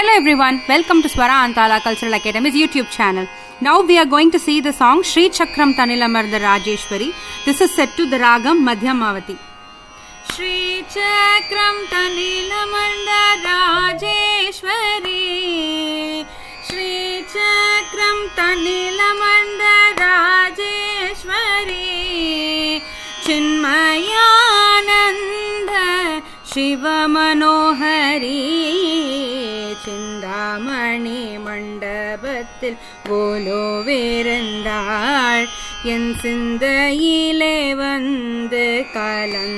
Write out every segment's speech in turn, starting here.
Hello everyone, welcome to Swara Antala Cultural Academy's YouTube channel. Now we are going to see the song Shri Chakram Tanilamarda Rajeshwari. This is set to the ragam Madhyamavati. Shri Chakram Tanilamarda Rajeshwari, Shri Chakram Tanilamarda Rajeshwari, Chinmayananda Shiva Manohari, Chintamani மண்டபத்தில் கோலோவிருந்தாள் என் சிந்தையிலே வந்து கலந்திருந்தாள்.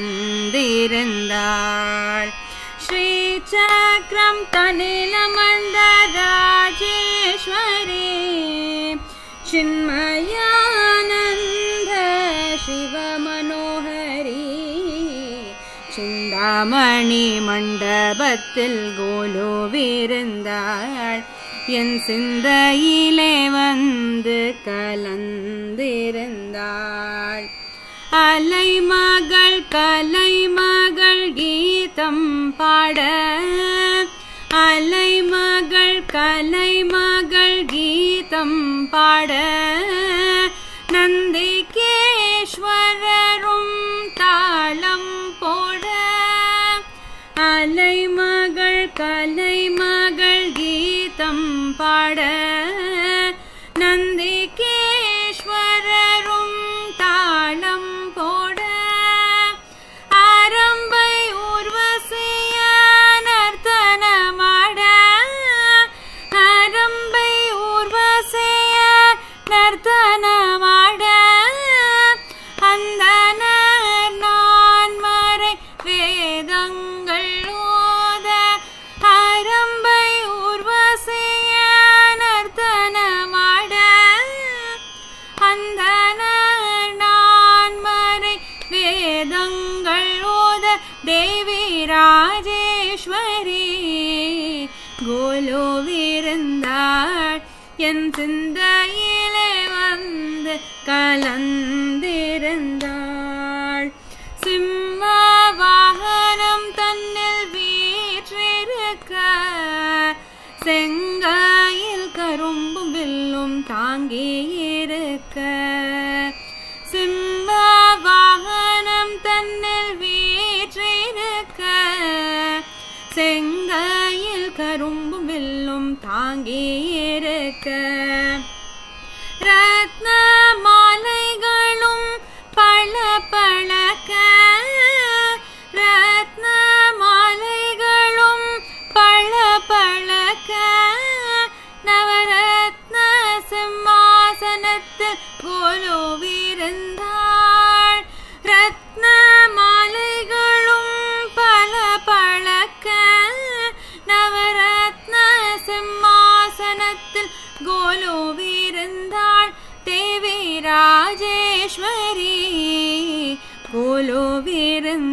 ஸ்ரீ சக்கரம் தனிலமர்ந்த ராஜேஸ்வரி, சின்மயானந்த சிவ மனோஹரி, சிந்தாமணி மண்டபத்தில் கோலோவிருந்தாள் என் சிந்தையிலே வந்து கலந்திருந்தாள். அலைமகள் கலைமகள் கீதம் பாட, அலைமகள் கலைமகள் கீதம் பாட, நந்திகேஸ்வரரும் தாளம் போட, அலைமகள் கலைமகள் கீதம் பாட, நந்திகேஸ்வரரும் தாளம் போட, அரம்பை ஊர்வசிய நர்த்தனமாட, அரம்பை ஊர்வசிய நர்த்தனமாட, அந்த நான்மறை வேதங்கள் ஓத, அரம்பை ஊர்வசிய நர்த்தனமாட, அந்த நான்மறை வேதங்கள் ஓத, தேவி ராஜேஸ்வரி கோலோவிருந்தாள் என் சிந்தையிலே வந்து கலந்திருந்தாள். சிம்ம வாகனம் தன்னில் வீற்றிருக்க, செங்காயில் கரும்பும் வில்லும் தாங்கியிருக்க, சிம்ம வாகனம் தன்னில் வீற்றிருக்க, செங்காயில் கரும்பும் வில்லும் தாங்கியிருக்க, ரத்ன மாலைகளும் பள பளக்க, ரத்ன மாலைகளும் பள பளக்க, நவரத்ன சிம்மாசனத்தில் கோலோவிருந்தாள், ரத்ன மாலைகளும் பள பளக்க, நவரத்ன சிம்மாசனத்தில் கோலோவிருந்தாள், தேவி ராஜேஸ்வரி கோலோவிருந்தாள்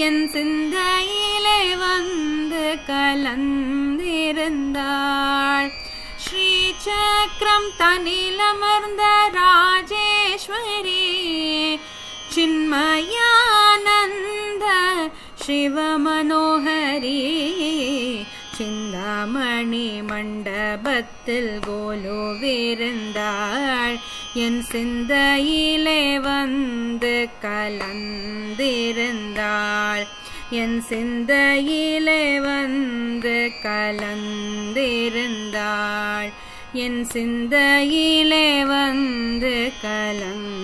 என் சிந்தையிலே வந்து கலந்திருந்தாள். ஸ்ரீ சக்கரம் தனிலமர்ந்த ராஜேஸ்வரி, சின்மயானந்த சிவ மனோஹரி, சிந்தாமணி மண்டபத்தில் கோலோவிருந்தாள் என் சிந்தையிலே வந்து கலந்திருந்தாள், என் சிந்தையிலே வந்து கலந்திருந்தாள், என் சிந்தையிலே வந்து கலந்திருந்தாள்.